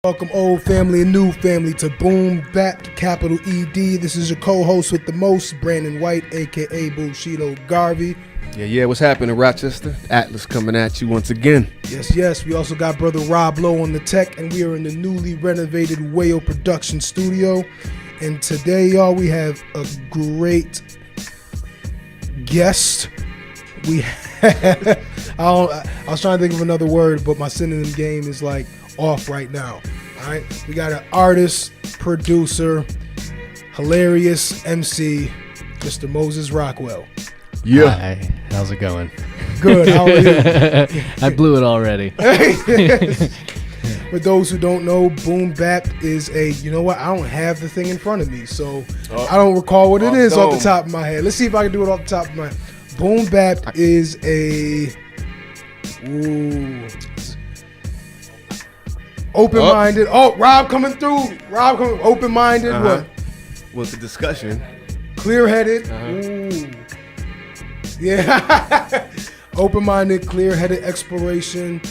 Welcome old family and new family to BoomBappED, capital ED. This is your co-host with the most, Brandon White, a.k.a. Bushido Garvey. Yeah, what's happening, Rochester? Atlas coming at you once again. Yes. We also got brother Rob Lowe on the tech, and we are in the newly renovated Whale Production Studio. And today, y'all, we have a great guest. We have, I was trying to think of another word, but my synonym game is like off right now. All right, we got an artist, producer, hilarious MC, Mr. Moses Rockwell. Yeah. Hi, how's it going? Good. How are you? I blew it already. For those who don't know, BoomBappED is a, you know what? I don't have the thing in front of me, so I don't recall what it is off the top of my head. Let's see if I can do it off the top of my head. BoomBappED is a open-minded. Oh, Rob coming through. Open-minded. What? Well, it's a discussion. Clear-headed. Ooh. Yeah. Open-minded, clear-headed exploration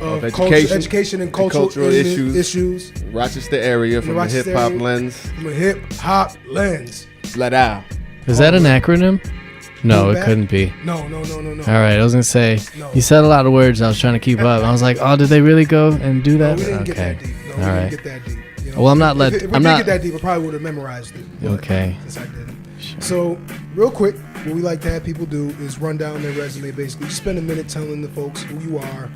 of education and cultural issues. Rochester area from a hip-hop lens. From a hip-hop lens. Let out. Is that an acronym? No, it couldn't be. No. All right, I was going to say, No. you said a lot of words. I was trying to keep up. I was like, oh, did they really go and do that? No, we didn't okay. get that deep. No, All we right. didn't get that deep. You know? Well, I'm not If we did get that deep, I probably would have memorized it. Okay. Since I didn't. So, real quick, what we like to have people do is run down their resume, basically. Just spend a minute telling the folks who you are,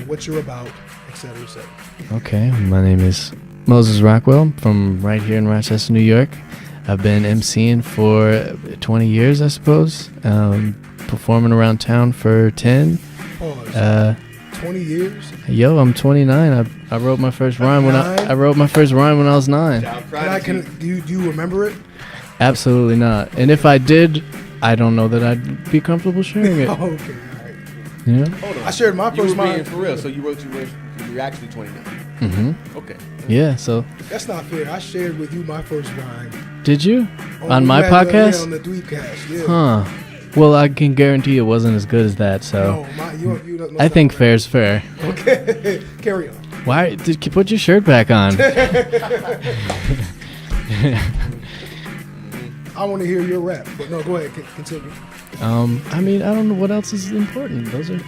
what you're about, etc., etc. Okay, my name is Moses Rockwell from right here in Rochester, New York. I've been emceeing for 20 years, I suppose. Performing around town for 10. Pause. 20 years? Yo, I'm 29. I wrote my first rhyme when I wrote my first rhyme when I was 9. Do you remember it? Absolutely not. And if I did, I don't know that I'd be comfortable sharing it. Oh, okay, all right. Yeah. Hold on. I shared my first rhyme. You were being for real, so you wrote you're actually 29. Mm-hmm. Okay. Yeah, so. That's not fair. I shared with you my first rhyme. Did you? On my podcast? Yeah, on the Dweebcast, yeah. Huh. Well, I can guarantee it wasn't as good as that, so. No, you don't know. I think fair's fair. Okay, carry on. Why? Put your shirt back on. I want to hear your rap, but no, go ahead, continue. I mean, I don't know what else is important. Those are.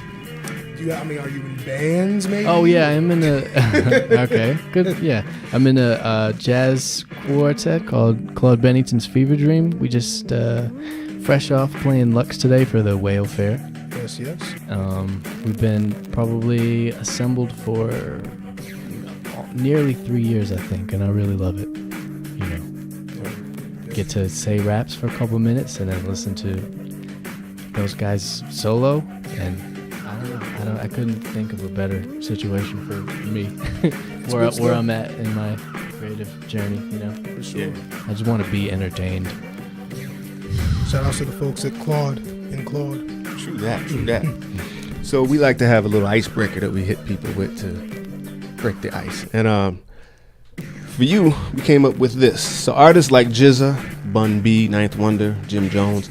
Are you in bands, maybe? Oh yeah, I'm in a. Okay, good. Yeah, I'm in a jazz quartet called Claude Bennington's Fever Dream. We just fresh off playing Lux today for the Whale Fair. Yes. We've been probably assembled for nearly 3 years, I think, and I really love it. You know, get to say raps for a couple minutes and then listen to those guys solo, and I couldn't think of a better situation for me where I'm at in my creative journey. You know, For sure. Yeah. I just want to be entertained. Shout out to the folks at Claude. True that. So we like to have a little icebreaker that we hit people with to break the ice. And for you, we came up with this. So artists like GZA, Bun B, Ninth Wonder, Jim Jones,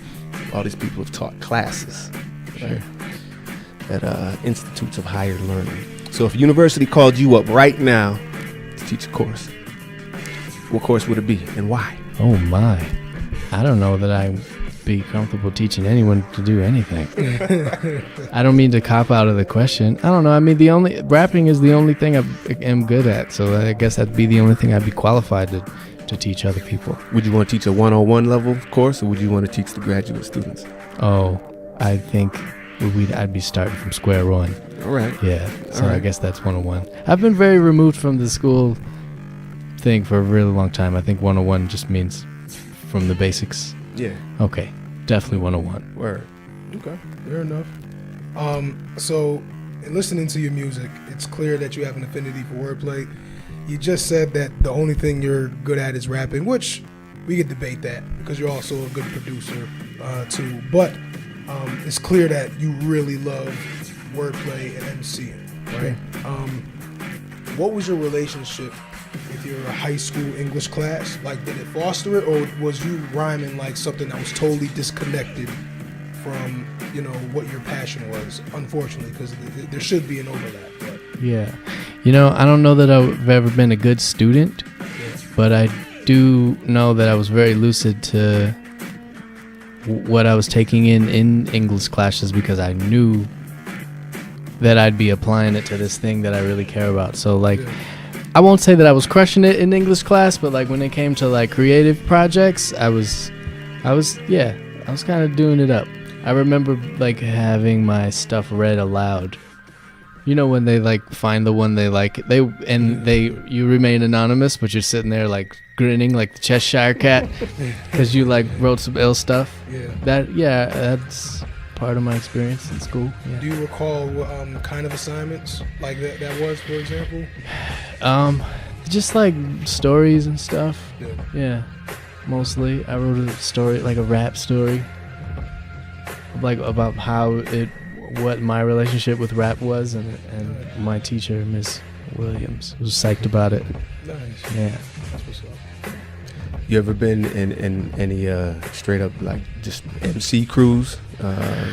all these people have taught classes. Right? At institutes of higher learning. So if a university called you up right now to teach a course, what course would it be and why? Oh my, I don't know that I'd be comfortable teaching anyone to do anything. I don't mean to cop out of the question. I don't know. I mean, rapping is the only thing I am good at, so I guess that'd be the only thing I'd be qualified to teach other people. Would you want to teach a 101 level course, or would you want to teach the graduate students? Oh, I think I'd be starting from square one. All right. Yeah, so right. I guess that's 101. I've been very removed from the school thing for a really long time. I think 101 just means from the basics. Yeah. Okay, definitely 101. Word. Okay, fair enough. So, in listening to your music, it's clear that you have an affinity for wordplay. You just said that the only thing you're good at is rapping, which we could debate that because you're also a good producer too. But it's clear that you really love wordplay and MCing, right? What was your relationship with your high school English class? Like, did it foster it, or was you rhyming like something that was totally disconnected from, you know, what your passion was? Unfortunately, because there should be an overlap. But. Yeah. You know, I don't know that I've ever been a good student, but I do know that I was very lucid to what I was taking in English classes, because I knew that I'd be applying it to this thing that I really care about. So like, I won't say that I was crushing it in English class, but like when it came to like creative projects, I was kind of doing it up. I remember like having my stuff read aloud. You know, when they like find the one they like, you remain anonymous, but you're sitting there like grinning like the Cheshire Cat because you like wrote some ill stuff. That's part of my experience in school. Yeah. Do you recall what kind of assignments like that was, for example? Just like stories and stuff. Yeah, mostly. I wrote a story, like a rap story, like about what my relationship with rap was, and my teacher, Miss Williams, was psyched about it. Nice. Yeah. That's what's up. You ever been in any straight up like just MC crews?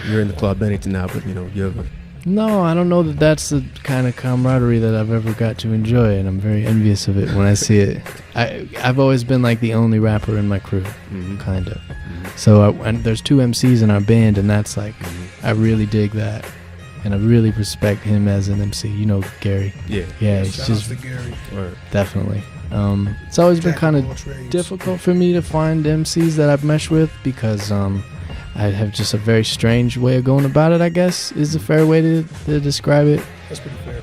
You're in the Claude Bennington now, but you ever? No, I don't know that that's the kind of camaraderie that I've ever got to enjoy, and I'm very envious of it when I see it. I've always been like the only rapper in my crew, kind of. So and there's 2 MCs in our band, and that's like, I really dig that, and I really respect him as an MC. You know, Gary. Yeah. It's Shout just out to Gary. definitely. It's always been kind of difficult for me to find MCs that I've meshed with, because I have just a very strange way of going about it, I guess, is a fair way to describe it. That's pretty fair.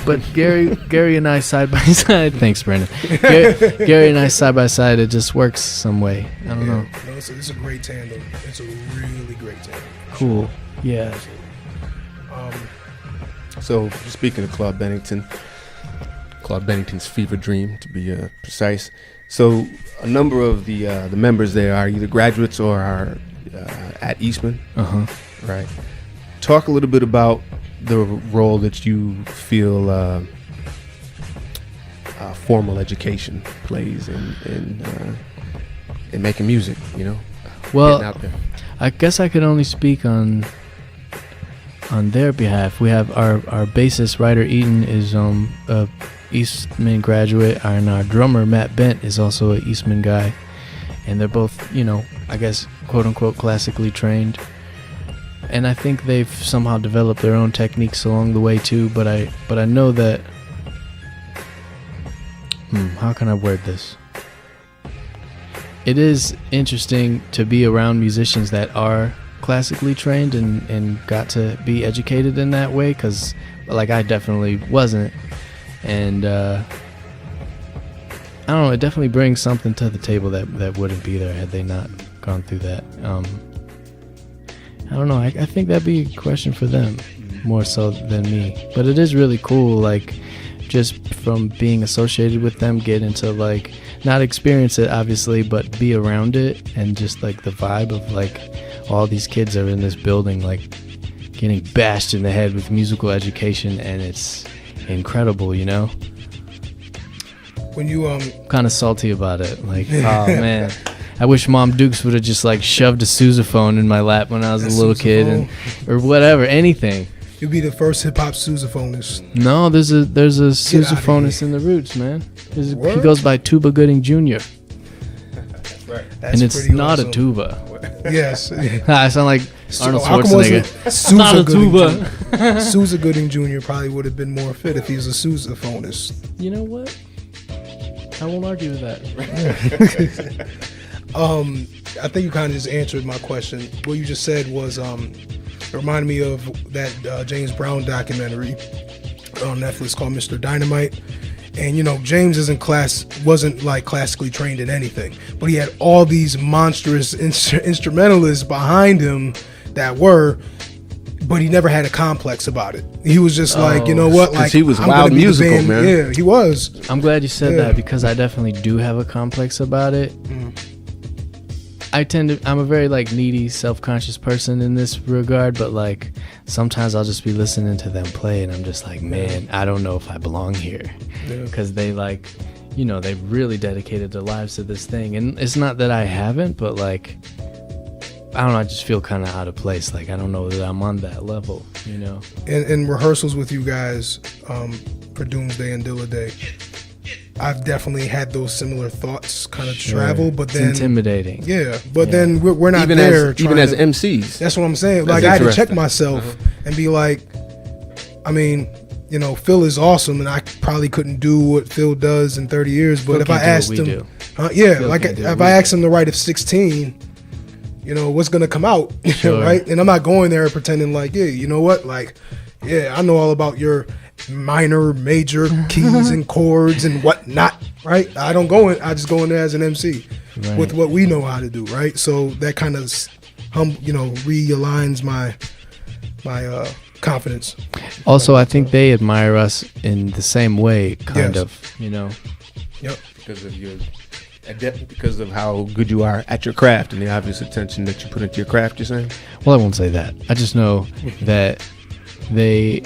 But Gary and I side by side. Thanks, Brandon. Gary and I side by side. It just works some way. I don't know. No, it's a great tandem. It's a really great tandem. Cool. Yeah. So speaking of Claude Bennington's fever dream, to be precise. So a number of the members there are either graduates or are at Eastman. Right. Talk a little bit about the role that you feel formal education plays in making music. Well, getting out there. I guess I could only speak on their behalf. We have our bassist Ryder Eaton is a Eastman graduate, and our drummer Matt Bent is also an Eastman guy, and they're both, I guess, quote unquote classically trained. And I think they've somehow developed their own techniques along the way too, but I know that how can I word this? It is interesting to be around musicians that are classically trained and got to be educated in that way, because like I definitely wasn't, and I don't know, it definitely brings something to the table that wouldn't be there had they not gone through that. I don't know, I think that'd be a question for them more so than me, but it is really cool, like just from being associated with them, get into like, not experience it obviously, but be around it, and just like the vibe of like all these kids are in this building like getting bashed in the head with musical education, and it's incredible, When you kind of salty about it, like oh man, I wish Mom Dukes would have just like shoved a sousaphone in my lap when I was a little kid, or whatever, anything. You'll be the first hip hop sousaphonist. No, there's a sousaphonist in the Roots, man. He goes by Tuba Gooding Jr. Right. And it's not a tuba. Yes. I sound like Arnold how come wasn't Schwarzenegger. Not a tuba. Sousa Gooding Jr. probably would have been more fit if he was a sousaphonist. You know what? I won't argue with that. I think you kind of just answered my question. What you just said was it reminded me of that James Brown documentary on Netflix called Mr. Dynamite. And James wasn't like classically trained in anything, but he had all these monstrous instrumentalists behind him that were, but he never had a complex about it. He was just like, you know what, like he was I'm wild musical, band. man. Yeah, he was. I'm glad you said that, because I definitely do have a complex about it. I'm a very like needy, self-conscious person in this regard, but like sometimes I'll just be listening to them play and I'm just like, man, I don't know if I belong here, because they like, they've really dedicated their lives to this thing, and it's not that I haven't, but like I don't know, I just feel kind of out of place. Like I don't know that I'm on that level, you know. In rehearsals with you guys for Doomsday and Dilla Day, I've definitely had those similar thoughts kind of travel, but then it's intimidating. Yeah, but then we're not even there. Even as MCs. That's what I'm saying. That's Like I had to check interesting. myself and be like, I mean, you know, Phil is awesome, and I probably couldn't do what Phil does in 30 years. But Phil if I can't do asked what we him, do. yeah, Phil like can't do if what I we asked him to write a 16, you know, what's gonna come out, Sure. right? And I'm not going there pretending like, yeah, you know what, like, yeah, I know all about your minor, major keys and chords and whatnot, right? I don't go in. I just go in there as an MC with what we know how to do, right? So that kind of, you know, realigns my confidence. Also, I think they admire us in the same way, kind Yes. of, you know. Yep. Because of your because of how good you are at your craft and the obvious attention that you put into your craft, you're saying? Well, I won't say that. I just know that the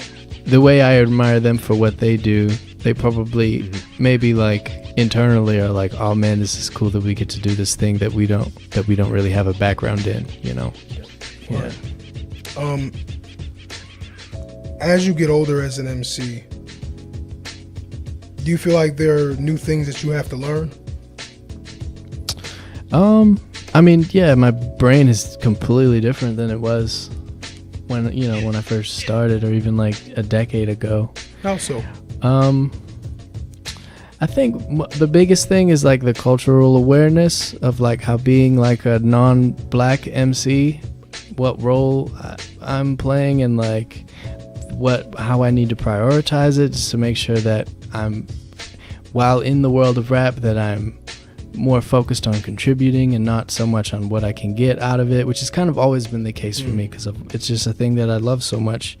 way I admire them for what they do, they probably maybe like internally are like, oh man, this is cool that we get to do this thing that we don't really have a background in, you know. Yeah. As you get older as an MC, do you feel like there are new things that you have to learn? I mean, yeah, my brain is completely different than it was when I first started, or even like a decade ago. How so? I think the biggest thing is like the cultural awareness of like how being like a non-black MC, what role I'm playing, and like how I need to prioritize it, just to make sure that while in the world of rap, that I'm more focused on contributing and not so much on what I can get out of it, which has kind of always been the case for me, because it's just a thing that I love so much.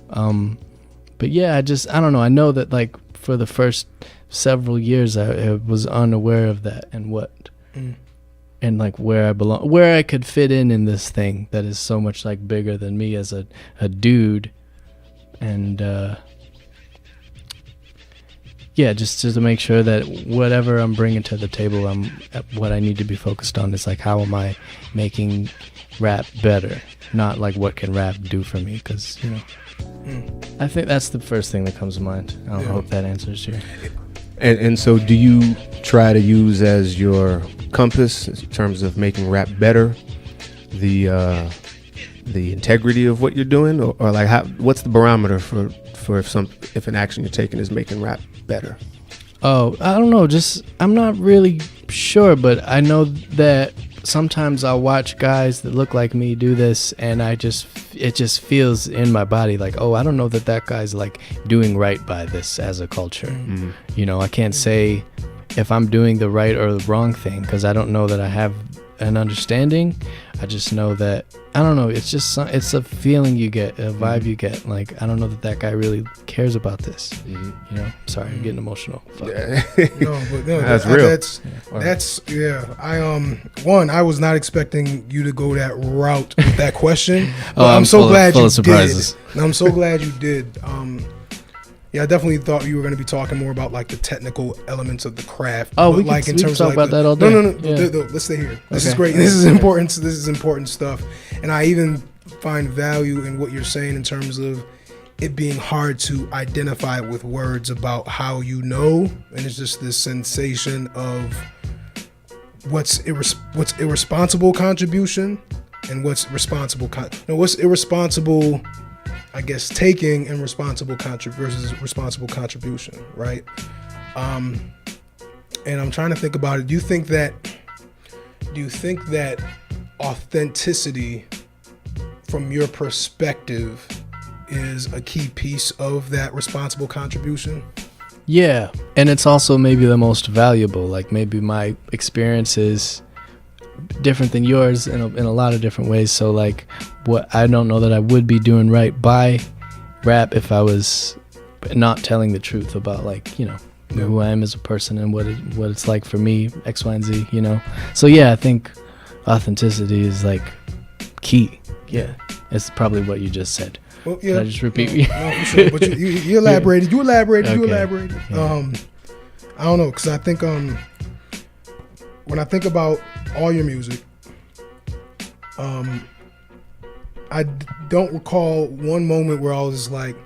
But yeah, I don't know. I know that like for the first several years I was unaware of that and and like where I belong, where I could fit in this thing that is so much like bigger than me as a dude. And yeah, just to make sure that whatever I'm bringing to the table, what I need to be focused on is like, how am I making rap better, not like what can rap do for me, because you know, I think that's the first thing that comes to mind. I hope that answers you. And so do you try to use as your compass in terms of making rap better the integrity of what you're doing, or like what's the barometer for if an action you're taking is making rap better? Oh, I don't know. I'm not really sure, but I know that sometimes I'll watch guys that look like me do this, and it just feels in my body like, oh, I don't know that guy's like doing right by this as a culture. Mm-hmm. You know, I can't say if I'm doing the right or the wrong thing, because I don't know that I have an understanding. I just know that, I don't know, it's just it's a feeling you get, a vibe you get. Like, I don't know that guy really cares about this. You know, sorry, I'm getting emotional. Fuck. No, that's real. That's I was not expecting you to go that route with that question. But I'm so glad you did. And I'm so glad you did. Yeah, I definitely thought you were going to be talking more about like the technical elements of the craft. Oh, but we like can in terms talk of about like that all day. No. Yeah. Let's stay here. This is Okay. great. This is important. This is important stuff. And I even find value in what you're saying in terms of it being hard to identify with words about how you know, and it's just this sensation of what's irresponsible contribution and what's responsible. What's irresponsible, I guess, taking, and responsible versus responsible contribution, right? And I'm trying to think about it. Do you think that authenticity, from your perspective, is a key piece of that responsible contribution? Yeah, and it's also maybe the most valuable. Like, maybe my experience is different than yours in a lot of different ways. So like, what I don't know that I would be doing right by rap if I was not telling the truth about, like, you know, who I am as a person and what it's like for me, X, Y, and Z, you know. So yeah, I think authenticity is like key. Yeah, it's probably what you just said. Well, yeah. Can I just repeat? No, for sure. But you elaborated. You elaborated. Okay. You elaborated. Yeah. I don't know, because I think when I think about all your music, I don't recall one moment where I was just like,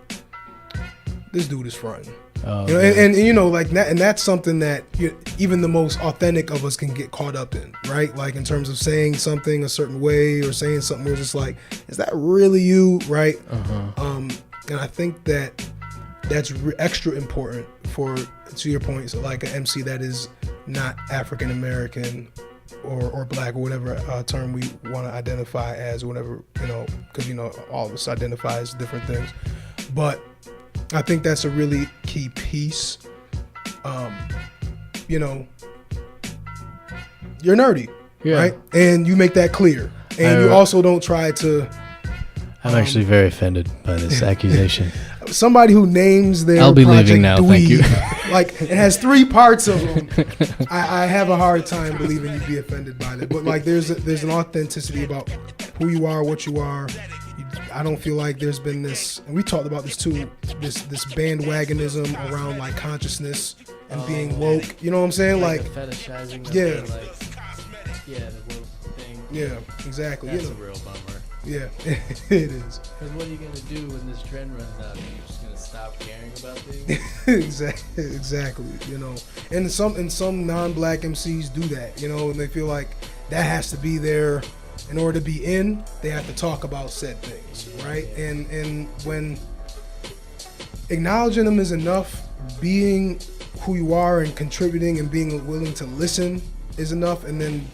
this dude is fronting. Oh, You know, yeah. and you know, like that, and that's something that even the most authentic of us can get caught up in, right? Like in terms of saying something a certain way or saying something where it's just like, is that really you, right? And I think that that's extra important for, to your point, so like an MC that is not African American or black or whatever term we want to identify as, or whatever, you know, because you know all of us identify as different things, but I think that's a really key piece. You know, you're nerdy, Yeah. right? And you make that clear. And you also don't try to. I'm actually very offended by this accusation. Somebody who names their I'll be project leaving now, thank you. like it has 3 parts of them. I have a hard time believing you'd be offended by that. But like there's an authenticity about who you are, what you are. I don't feel like there's been this, and we talked about this too, this bandwagonism around like consciousness and being woke. You know what I'm saying? Like fetishizing. Yeah. The woke thing. yeah, exactly. That's You a know, real bummer. yeah, it is. Because what are you gonna do when this trend runs out? You're just gonna stop caring about things? exactly. You know, and some non-black MCs do that. You know, and they feel like that has to be there. In order to be in, they have to talk about said things, right? And when acknowledging them is enough, being who you are and contributing and being willing to listen is enough, and then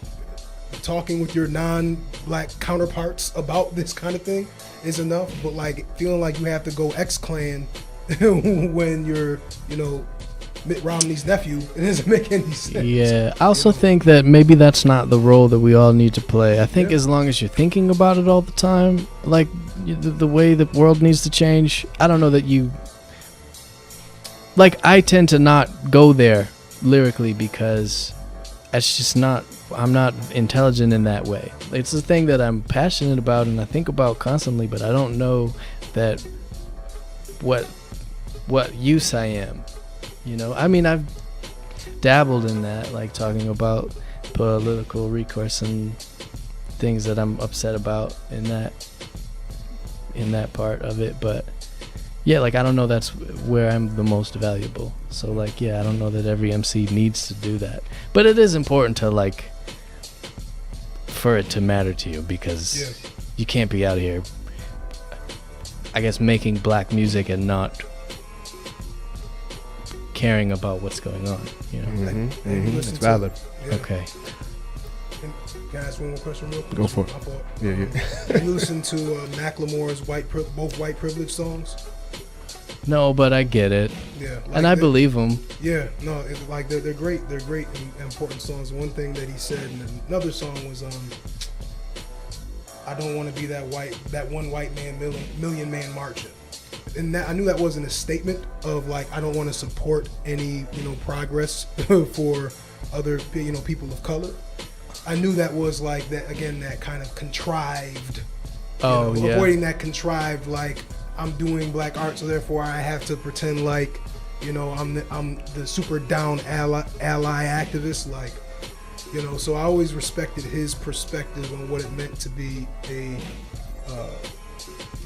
talking with your non-black counterparts about this kind of thing is enough. But like feeling like you have to go X-Clan when you're, you know, Mitt Romney's nephew, it doesn't make any sense. Yeah, I also think that maybe that's not the role that we all need to play. I think as long as you're thinking about it all the time, like the way the world needs to change, I don't know that you... Like, I tend to not go there lyrically because it's just not... I'm not intelligent in that way. It's the thing that I'm passionate about and I think about constantly, but I don't know that what use I am. You know, I mean, I've dabbled in that, like talking about political recourse and things that I'm upset about in that part of it. But yeah, like I don't know that's where I'm the most valuable. So like, yeah, I don't know that every MC needs to do that. But it is important to like, for it to matter to you, because you can't be out here, I guess, making black music and not caring about what's going on, you know. It's valid. Okay. Can I ask one more question real quick? Go for it. My fault. Yeah. You listen to Macklemore's both white privilege songs? No, but I get it. Yeah. Like And I believe him. Yeah, no, like they're great. They're great and important songs. One thing that he said in another song was, I don't want to be that one white man million man marching. And that, I knew that wasn't a statement of like I don't want to support any, you know, progress for other, you know, people of color. I knew that was like that, again, that kind of contrived, avoiding that contrived, like I'm doing black art, so therefore I have to pretend like, you know, I'm the super down ally activist, like, you know. So I always respected his perspective on what it meant to be a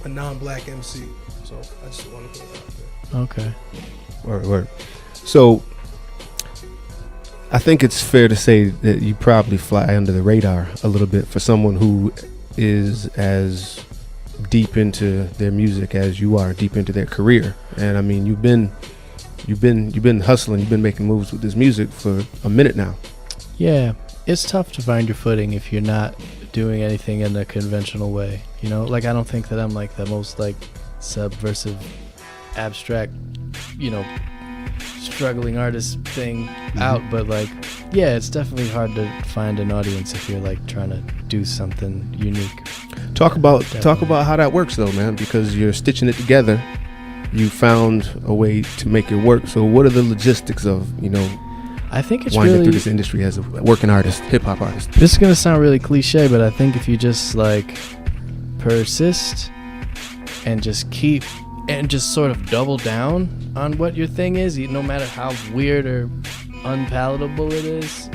non-black MC. So I just want to put it out there. Okay. Word. So I think it's fair to say that you probably fly under the radar a little bit for someone who is as deep into their music as you are deep into their career. And I mean, you've been hustling, you've been making moves with this music for a minute now. Yeah, it's tough to find your footing if you're not doing anything in a conventional way, you know. Like I don't think that I'm like the most like subversive, abstract, you know, struggling artist thing out, but like, yeah, it's definitely hard to find an audience if you're like trying to do something unique. Talk about how that works though, man, because you're stitching it together. You found a way to make it work. So what are the logistics of, you know, I think it's winding really through this industry as a working artist, hip hop artist? This is gonna sound really cliche, but I think if you just like persist and just keep and just sort of double down on what your thing is, no matter how weird or unpalatable it is,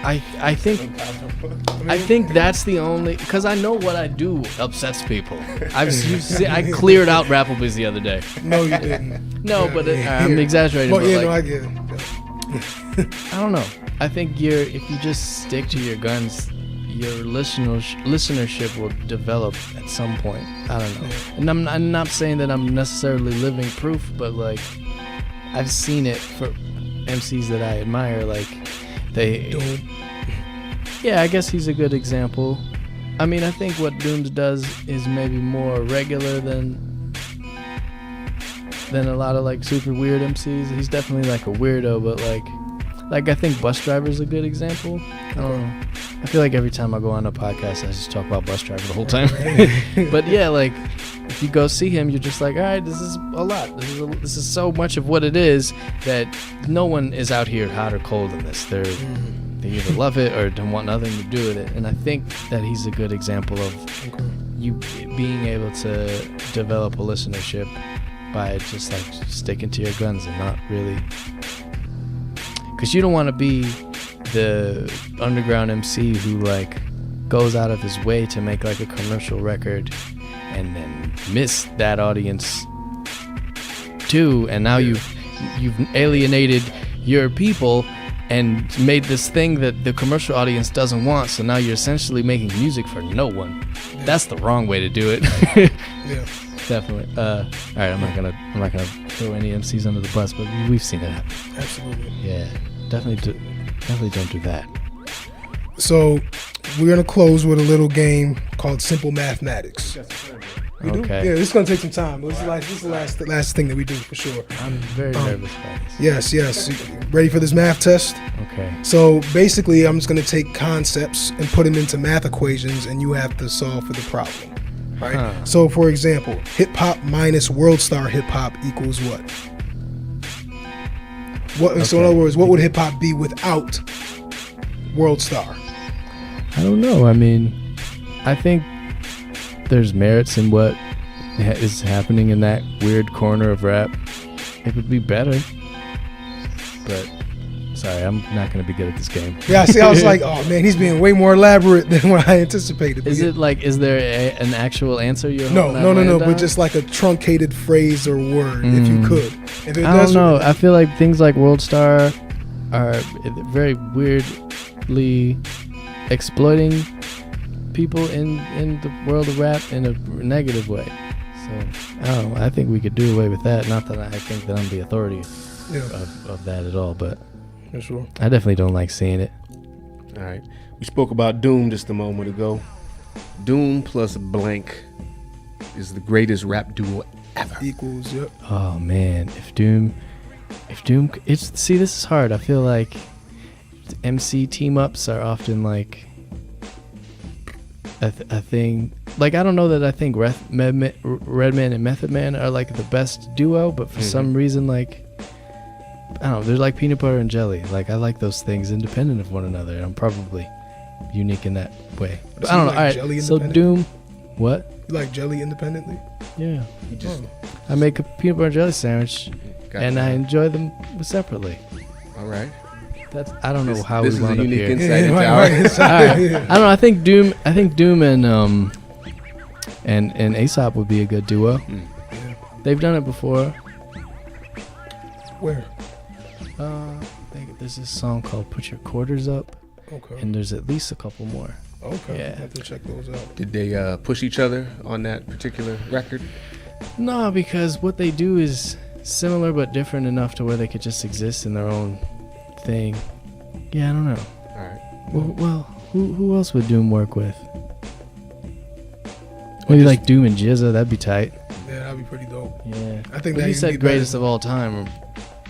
I think that's the only, because I know what I do upsets people. I cleared out Rapplebee's the other day. No, you didn't. No, Yeah, but yeah, I'm yeah. exaggerating. Well, but yeah, like, no, I get it. I don't know. I think if you just stick to your guns, your listenership will develop at some point. I don't know. And I'm not saying that I'm necessarily living proof, but like I've seen it for MCs that I admire. Like yeah, I guess he's a good example. I mean, I think what Dooms does is maybe more regular than a lot of like super weird MCs. He's definitely like a weirdo, but like I think Bus Driver's a good example. I don't know. I feel like every time I go on a podcast, I just talk about Bus Driver the whole time. But yeah, like if you go see him, you're just like, all right, this is a lot. This is so much of what it is that no one is out here hot or cold in this. They either love it or don't want nothing to do with it. And I think that he's a good example of you being able to develop a listenership by just like sticking to your guns and not really, because you don't want to be the underground MC who like goes out of his way to make like a commercial record and then miss that audience too, and now you've alienated your people and made this thing that the commercial audience doesn't want, so now you're essentially making music for no one. That's the wrong way to do it. Yeah. Definitely. All right, I'm not gonna throw any MCs under the bus, but we've seen it happen. Absolutely. Yeah, definitely don't do that. So we're gonna close with a little game called Simple Mathematics. We do? Okay. Yeah, this is gonna take some time. But this is the last thing that we do for sure. I'm very nervous about this. Yes. Ready for this math test? Okay. So basically, I'm just gonna take concepts and put them into math equations, and you have to solve for the problem. Right. Huh. So, for example, hip hop minus world star hip hop equals what? So, in other words, what would hip hop be without world star? I don't know. I mean, I think there's merits in what is happening in that weird corner of rap. It would be better. But, sorry, I'm not going to be good at this game. Yeah, see, I was like, oh man, he's being way more elaborate than what I anticipated. Is there an actual answer you're No, hoping but just like a truncated phrase or word, if you could. If it I does, don't know. I feel like things like World Star are very weirdly exploiting people in the world of rap in a negative way. So, I don't know. I think we could do away with that. Not that I think that I'm the authority of that at all, but for sure. I definitely don't like seeing it. All right. We spoke about Doom just a moment ago. Doom plus blank is the greatest rap duo ever. Equals, yep. Oh man, if Doom, this is hard. I feel like MC team ups are often like a thing. Like I don't know that I think Redman and Method Man are like the best duo, but for some reason, like I don't know, they're like peanut butter and jelly. Like I like those things independent of one another. I'm probably unique in that way. But So I don't you know. like All jelly right, so independent? Doom, what? You like jelly independently? Yeah, You just I make a peanut butter and jelly sandwich, got and that. I enjoy them separately. All right. I don't know how this we is a wound up unique here. insight into right, our right. All right. I don't know. I think Doom and Aesop would be a good duo. They've done it before. Where? There's this song called "Put Your Quarters Up," Okay. and there's at least a couple more. Okay. Yeah. I have to check those out. Did they push each other on that particular record? No, because what they do is similar but different enough to where they could just exist in their own thing. Yeah, I don't know. All right. Well, who else would Doom work with? Maybe like Doom and Jizza. That'd be tight. Yeah, that'd be pretty dope. Yeah. I think But that he would said be greatest better. of all time, or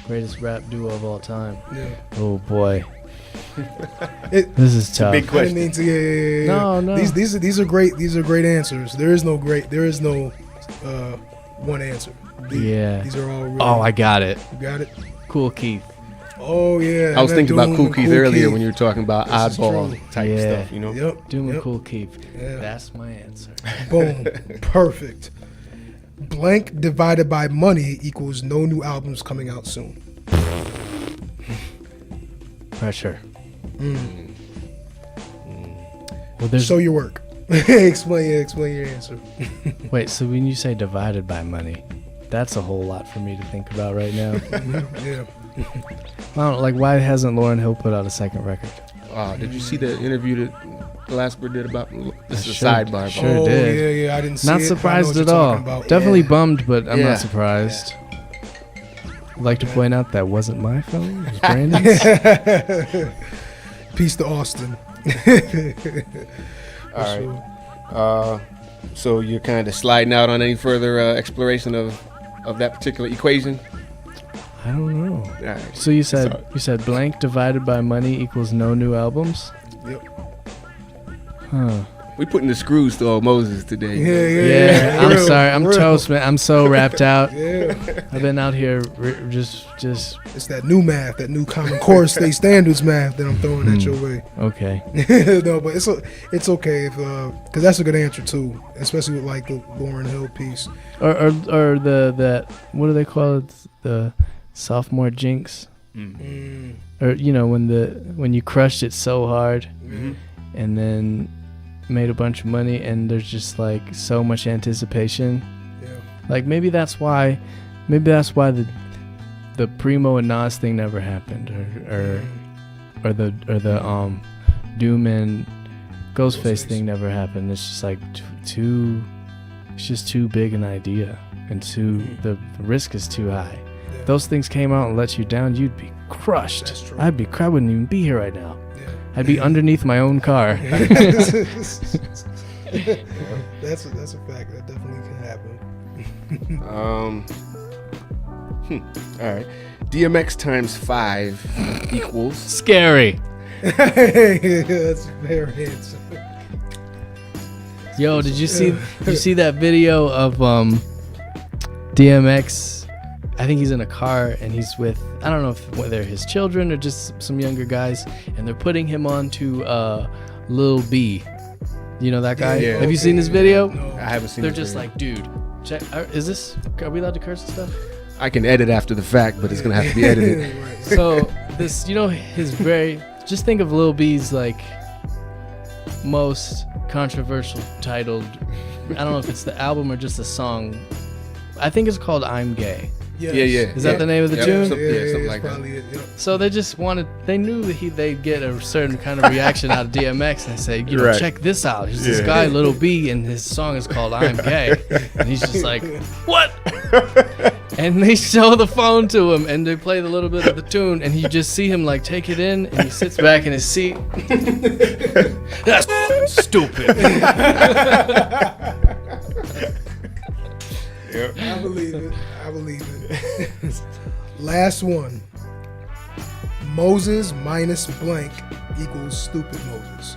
greatest rap duo of all time. Yeah. Oh boy, It, this is tough. big I question. didn't mean to. Yeah. No. These are great. These are great answers. There is no one answer. Yeah. These are all. Really, Oh, I got it. You got it. Cool Keith. Oh yeah. I was that thinking about Doom Cool and Keith earlier when you were talking about This is oddball true. type Yeah. stuff, you know? Yep. Doom and yep. Cool Keith. Yeah. That's my answer. Boom. Perfect. Blank divided by money equals no new albums coming out soon. Pressure. Well, there's Show your work. explain your answer. wait. So when you say divided by money, that's a whole lot for me to think about right now. Yeah. I don't like why hasn't Lauryn Hill put out a second record? Did you see the interview that Glasper did about this? Is a Sure- sidebar. sure. Oh did. yeah. I didn't see Not it. I know surprised what at you're all. talking about. Definitely Yeah. bummed, but I'm Yeah. not surprised. I'd like to point out that wasn't my phone. It was Brandon's. Peace to Austin. All right. So you're kind of sliding out on any further exploration of that particular equation? I don't know. All right. So you Sorry. said blank divided by money equals no new albums? Yep. Huh. We putting the screws to old Moses today. Yeah, I'm Real, sorry. I'm real. toast, man. I'm so wrapped out. Yeah. I've been out here just It's that new math, that new Common Core state standards math that I'm throwing at your way. okay. No, but it's okay if because that's a good answer too, especially with like the Lauryn Hill piece. Or the what do they call it? The sophomore jinx. Mm. Or when you crushed it so hard Mm-hmm. and then made a bunch of money and there's just like so much anticipation. Yeah. Like maybe that's why the Primo and Nas thing never happened, or the Doom and Ghostface thing never happened. It's just like it's just too big an idea, and the risk is too high. Yeah. If those things came out and let you down, you'd be crushed. That's true. I wouldn't even be here right now. Yeah. I'd be underneath my own car. That's a fact. That definitely can happen. All right. DMX times 5 equals. Scary. That's very handsome. Yo, did you see that video of DMX? I think he's in a car and he's with, I don't know whether his children or just some younger guys, and they're putting him onto Lil B. You know that guy? Yeah. Have you seen this video? No. I haven't seen. They're this just video. like, dude, check. Are we allowed to curse and stuff? I can edit after the fact, but it's gonna have to be edited. Right. So this, just think of Lil B's like most controversial titled. I don't know if it's the album or just a song. I think it's called "I'm Gay." Yes. Yeah. Is that the name of the Yep, tune? something it's like that. probably it. Yep. So they just they knew that they'd get a certain kind of reaction out of DMX, and they say, Right. check this out. Here's this Yeah. guy, Little B, and his song is called "I'm Gay," and he's just like, what? And they show the phone to him, and they play the little bit of the tune, and you just see him like take it in, and he sits back in his seat. That's stupid. I believe it. Last one. Moses minus blank equals stupid Moses.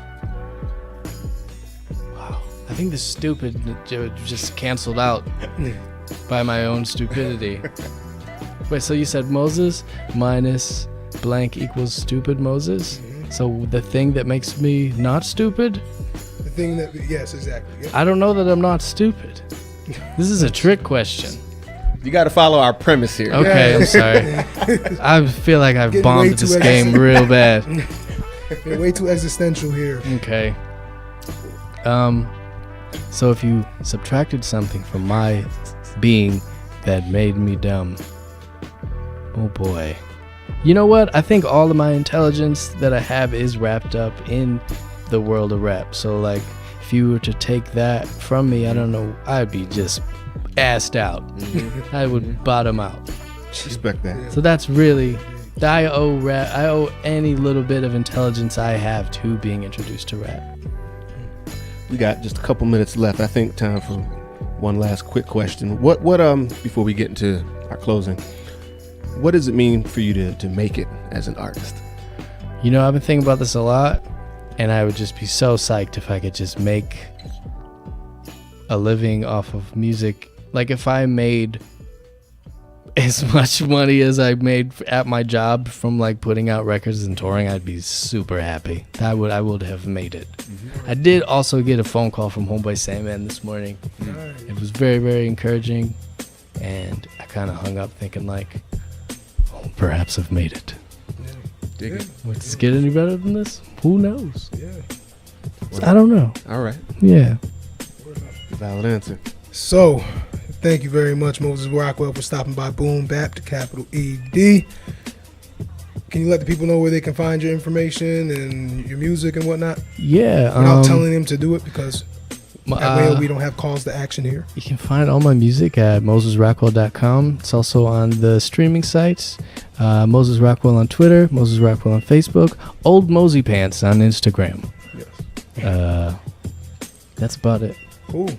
Wow. I think the stupid just canceled out by my own stupidity. Wait, so you said Moses minus blank equals stupid Moses? Mm-hmm. So the thing that makes me not stupid? The thing that, yes, exactly. Yep. I don't know that I'm not stupid. This is a trick question. You got to follow our premise here. Okay, I'm sorry. I feel like I've Getting bombed way at this too game real bad. You're way too existential here. Okay. So if you subtracted something from my being that made me dumb, oh boy. You know what? I think all of my intelligence that I have is wrapped up in the world of rap. So like, if you were to take that from me, I don't know, I'd be just assed out. I would bottom out. Respect that. So that's really, I owe any little bit of intelligence I have to being introduced to rap. We got just a couple minutes left. I think time for one last quick question. What before we get into our closing, what does it mean for you to make it as an artist? You know, I've been thinking about this a lot, and I would just be so psyched if I could just make a living off of music. Like if I made as much money as I made at my job from like putting out records and touring, I'd be super happy. I would have made it. I did also get a phone call from Homeboy Sandman this morning. It was very, very encouraging, and I kind of hung up thinking like, oh, perhaps I've made it. Dig it. Does it get any better than this? Who knows? Yeah. I don't know. All right. Yeah. Valid answer. So, thank you very much, Moses Rockwell, for stopping by BoomBappED, capital ED. Can you let the people know where they can find your information and your music and whatnot? Yeah. Without telling them to do it, because that way we don't have calls to action here. You can find all my music at mosesrockwell.com. It's also on the streaming sites. Moses Rockwell on Twitter, Moses Rockwell on Facebook, Old Mosey Pants on Instagram. Yes. That's about it. Cool.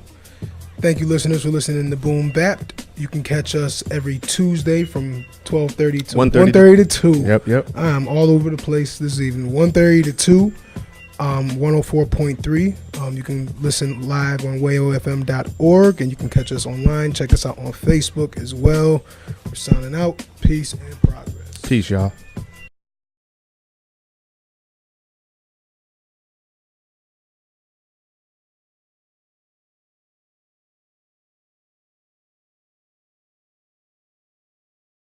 Thank you, listeners, for listening to BoomBappED. You can catch us every Tuesday from 12:30 to 1:30 to 2. Yep. I'm all over the place this evening. 1:30 to 2, 104.3. You can listen live on wayofm.org, and you can catch us online. Check us out on Facebook as well. We're signing out. Peace and progress. Peace, y'all.